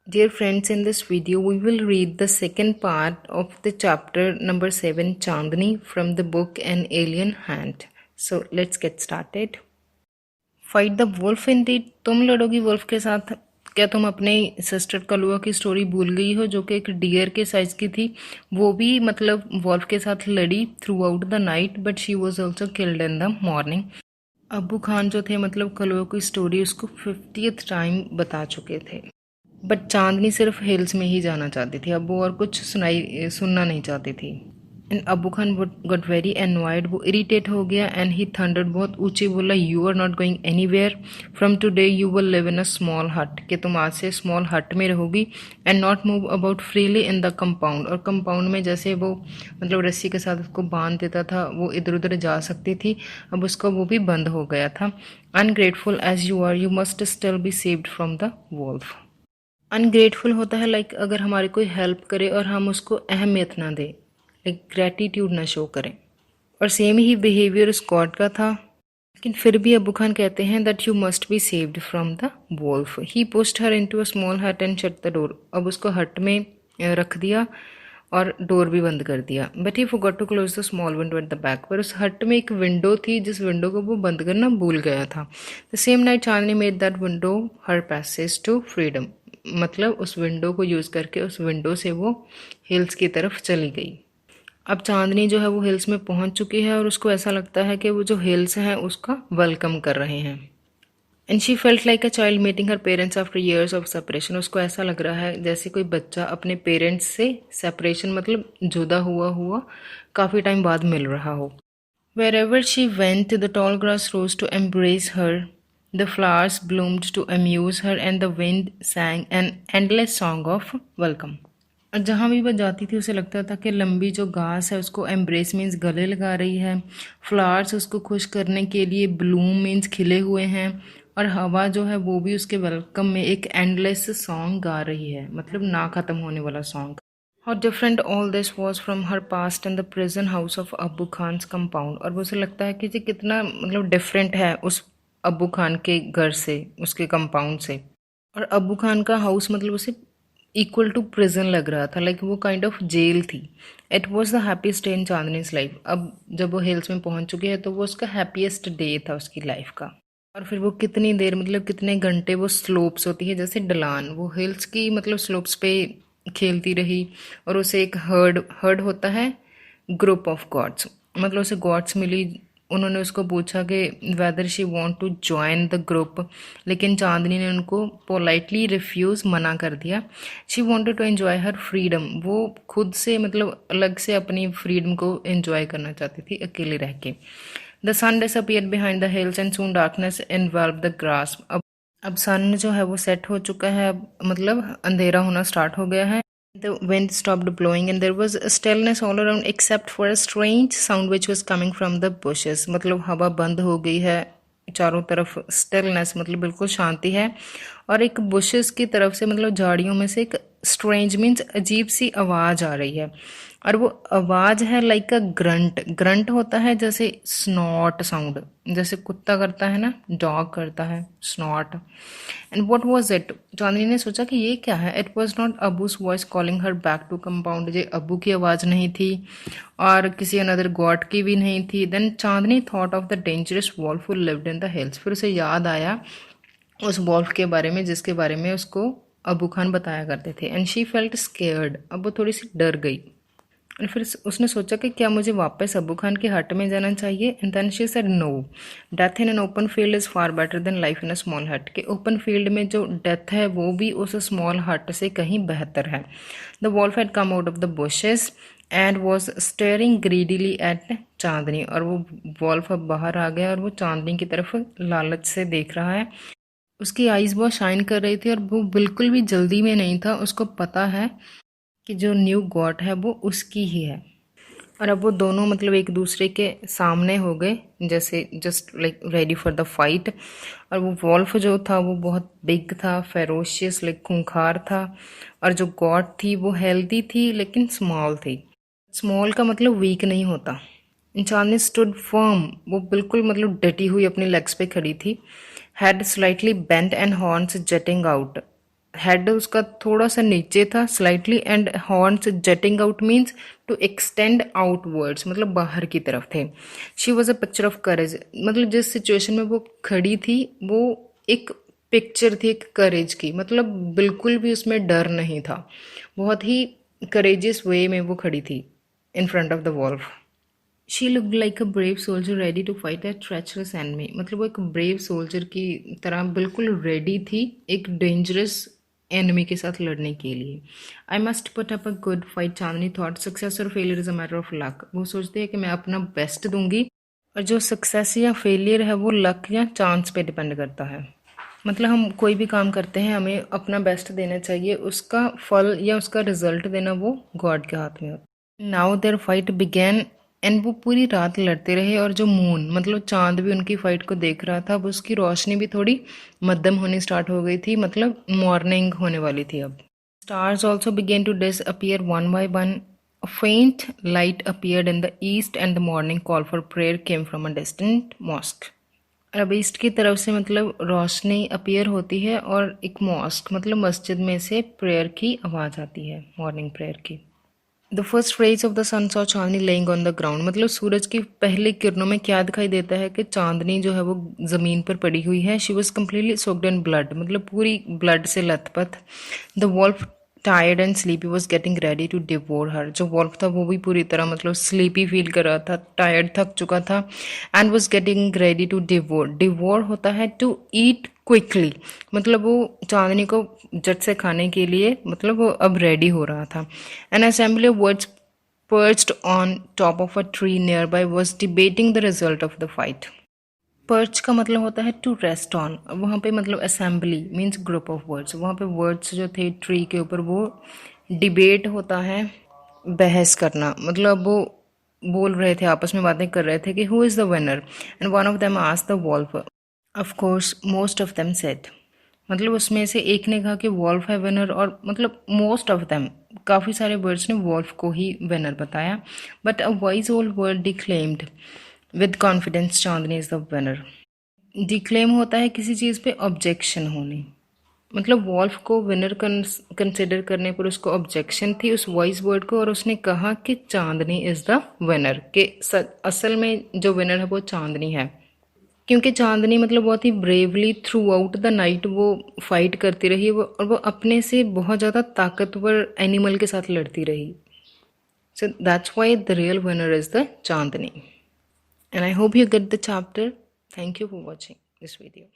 Dear friends, in this video we will read the second part of the chapter number 7 Chandni from the book An Alien Hand. So let's get started. Fight the wolf indeed. तुम लड़ोगी wolf के साथ? क्या तुम अपने sister कलुआ की story भूल गई हो जो कि एक डियर के साइज की थी? वो भी मतलब वुल्फ के साथ लड़ी through out the night but she was also killed in the morning. Abu Khan जो थे मतलब कलुआ की स्टोरी उसको 50th टाइम बता चुके थे. बट चांदनी सिर्फ हिल्स में ही जाना चाहती थी. अब वो और कुछ सुनना नहीं चाहती थी. And Abu Khan got very annoyed. वो इरिटेट हो गया एंड ही थंडर्ड. बहुत ऊंची बोला, you are not going anywhere. From today you will live in a small hut. कि तुम आज से स्मॉल हट में रहोगी. And not move about freely in the compound. और कंपाउंड में जैसे वो मतलब रस्सी के साथ उसको बांध देता था, वो इधर उधर जा सकती थी. अब उसका वो भी बंद हो गया था. Ungrateful as you are, you must still be saved from the wolf. Ungrateful होता है लाइक अगर हमारी कोई हेल्प करे और हम उसको अहमियत ना दें, लाइक ग्रेटिट्यूड ना शो करें. और सेम ही बिहेवियर स्कॉट का था. लेकिन फिर भी अबू खान कहते हैं that you must be saved from the Wolff. He pushed her into a small हट एंड शट द डोर. अब उसको हट में रख दिया और डोर भी बंद कर दिया. But he forgot to close the small window at the back. पर उस हट में एक विंडो थी जिस विंडो को वो बंद करना भूल गया था. The same night Chandni made that window her passage to freedom. मतलब उस विंडो को यूज़ करके उस विंडो से वो हिल्स की तरफ चली गई. अब चांदनी जो है वो हिल्स में पहुंच चुकी है और उसको ऐसा लगता है कि वो जो हिल्स हैं उसका वेलकम कर रहे हैं. And she felt like a child meeting her parents after years of separation. उसको ऐसा लग रहा है जैसे कोई बच्चा अपने पेरेंट्स से सेपरेशन मतलब जुदा हुआ हुआ काफ़ी टाइम बाद मिल रहा हो. Wherever she went, the tall grass rose to embrace her, the flowers bloomed to amuse her, and the wind sang an endless song of welcome. और जहाँ भी वह जाती थी उसे लगता था कि लंबी जो घास है उसको एम्ब्रेस मीन्स गले लगा रही है, फ्लावर्स उसको खुश करने के लिए ब्लूम मीन्स खिले हुए हैं, और हवा जो है वो भी उसके वेलकम में एक एंडलेस सॉन्ग गा रही है, मतलब ना ख़त्म होने वाला song. How different all this was from her past and the prison house of Abu Khan's compound. और वो उसे लगता है कि ये कितना मतलब डिफरेंट है उस अबू खान के घर से, उसके कंपाउंड से. और अबू खान का हाउस मतलब उसे इक्वल टू प्रिजन लग रहा था, लाइक वो काइंड ऑफ जेल थी. It was the happiest day in Chandni's life. अब जब वो हिल्स में पहुंच चुकी है तो वो उसका हैप्पीएस्ट डे था उसकी लाइफ का. और फिर वो कितनी देर मतलब कितने घंटे वो स्लोप्स होती है जैसे ढलान, वो हिल्स की मतलब स्लोप्स पे खेलती रही. और उसे एक हर्ड हर्ड होता है ग्रुप ऑफ गॉड्स, मतलब उसे गॉड्स मिली. उन्होंने उसको पूछा कि whether she want to join the group, लेकिन चांदनी ने उनको पोलाइटली रिफ्यूज़ मना कर दिया. She wanted to enjoy her freedom. वो खुद से मतलब अलग से अपनी फ्रीडम को एंजॉय करना चाहती थी अकेले रह के. The sun disappeared behind the hills and soon darkness enveloped the grass. अब सन जो है वो सेट हो चुका है. अब मतलब अंधेरा होना स्टार्ट हो गया है. The wind stopped blowing and there was a stillness all around except for a strange sound which was coming from the bushes. मतलब हवा बंद हो गई है, चारों तरफ स्टिलनेस मतलब बिल्कुल शांति है. और एक बुशेस की तरफ से मतलब झाड़ियों में से एक स्ट्रेंज मीन्स अजीब सी आवाज़ आ रही है. और वो आवाज़ है लाइक अ ग्रंट. ग्रंट होता है जैसे स्नॉट साउंड, जैसे कुत्ता करता है ना, डॉग करता है snort. And what was it? Chandni ने सोचा कि ये क्या है. It was not Abu's voice calling her back to compound. ये अबू की आवाज़ नहीं थी और किसी अनदर गॉड की भी नहीं थी. Then Chandni thought of the dangerous wolf who lived in the hills. फिर उसे याद आया उस वॉल्फ के बारे में जिसके बारे में उसको अबू खान बताया करते थे. And she felt scared. अब वो थोड़ी सी डर गई. और फिर उसने सोचा कि क्या मुझे वापस अबू खान के हट में जाना चाहिए. And then she said no. Death in an open field is far better than life in a small hut. के ओपन फील्ड में जो डेथ है वो भी उस स्मॉल हट से कहीं बेहतर है. The wolf had come out of the bushes and was staring greedily at Chandni. और वो वॉल्फ अब बाहर आ गया और वो चांदनी की तरफ लालच से देख रहा है. उसकी आइज़ बहुत शाइन कर रही थी और वो बिल्कुल भी जल्दी में नहीं था. उसको पता है कि जो न्यू गॉड है वो उसकी ही है. और अब वो दोनों मतलब एक दूसरे के सामने हो गए जैसे just like ready for the fight. और वो वॉल्फ जो था वो बहुत बिग था, फेरोशियस लाइक खूंखार था. और जो गॉड थी वो हेल्दी थी लेकिन स्मॉल थी. स्मॉल का मतलब वीक नहीं होता. चांदनी स्टूड फर्म. वो बिल्कुल मतलब डटी हुई अपनी लेग्स पे खड़ी थी. Head slightly bent and horns jetting out. Head उसका थोड़ा सा नीचे था slightly, and horns jetting out means to extend outwards, मतलब बाहर की तरफ थे। She was a picture of courage, मतलब जिस सिचुएशन में वो खड़ी थी वो एक पिक्चर थी एक करेज की, मतलब बिल्कुल भी उसमें डर नहीं था, बहुत ही करेजियस वे में वो खड़ी थी in front of the wolf. She looked like a brave soldier ready to fight a treacherous enemy, मतलब वो एक ब्रेव सोल्जर की तरह बिल्कुल रेडी थी एक डेंजरस एनिमी के साथ लड़ने के लिए। I must put up a good fight, Chandni thought. Success और failure is a matter of luck, वो सोचती है कि मैं अपना बेस्ट दूंगी, और जो सक्सेस या फेलियर है वो लक या चांस पे डिपेंड करता है। मतलब हम कोई भी काम करते हैं हमें अपना बेस्ट देना चाहिए, उसका फल या उसका रिजल्ट देना वो गॉड के हाथ में होता है। Now there fight began, and वो पूरी रात लड़ते रहे, और जो मून मतलब चांद भी उनकी फाइट को देख रहा था, अब उसकी रोशनी भी थोड़ी मध्यम होनी स्टार्ट हो गई थी, मतलब मॉर्निंग होने वाली थी अब। Stars also began to disappear one by one, a faint light appeared in the east and the morning call for prayer came from a distant mosque. अब ईस्ट की तरफ से मतलब रोशनी अपीयर होती है, और एक मॉस्क मतलब मस्जिद में से प्रेयर की आवाज़ आती है, मॉर्निंग प्रेयर की। The first rays of the sun saw Chandni lying on the ground, मतलब सूरज की पहली किरणों में क्या दिखाई देता है कि चांदनी जो है वो ज़मीन पर पड़ी हुई है। She was completely soaked in blood, मतलब पूरी ब्लड से लथपथ। The wolf tired and sleepy was getting ready to devour her, जो वॉल्फ था वो भी पूरी तरह मतलब स्लीपी फील कर रहा था, टायर्ड थक चुका था, and was getting ready to devour. Devour होता है टू ईट क्विकली, मतलब वो चांदनी को झट से खाने के लिए मतलब वो अब रेडी हो रहा था। N assembly of birds perched on top of a tree nearby was debating the result of the fight. Perch का मतलब होता है टू रेस्ट ऑन, वहाँ पे मतलब assembly means group of words, वहाँ पे वर्ड्स जो थे ट्री के ऊपर वो डिबेट होता है, बहस करना, मतलब वो बोल रहे थे आपस में बातें कर रहे थे कि who is the winner, and one of them asked the wolf. Of course most of them said, मतलब उसमें से एक ने कहा कि वॉल्फ है विनर, और मतलब मोस्ट ऑफ देम काफ़ी सारे बर्ड्स ने वॉल्फ को ही विनर बताया। But a wise old word declaimed with confidence Chandni is the winner. Declaim होता है किसी चीज़ पे ऑब्जेक्शन होनी, मतलब वॉल्फ को विनर कंसिडर करने पर उसको ऑब्जेक्शन थी उस वॉइस वर्ड को, और उसने कहा कि चांदनी इज द विनर, कि असल में जो विनर है वो चांदनी है, क्योंकि चांदनी मतलब बहुत ही bravely throughout the night वो फाइट करती रही, वो और वो अपने से बहुत ज़्यादा ताकतवर एनिमल के साथ लड़ती रही। So that's why the real winner is the Chandni. And I hope you get the chapter. Thank you for watching this video.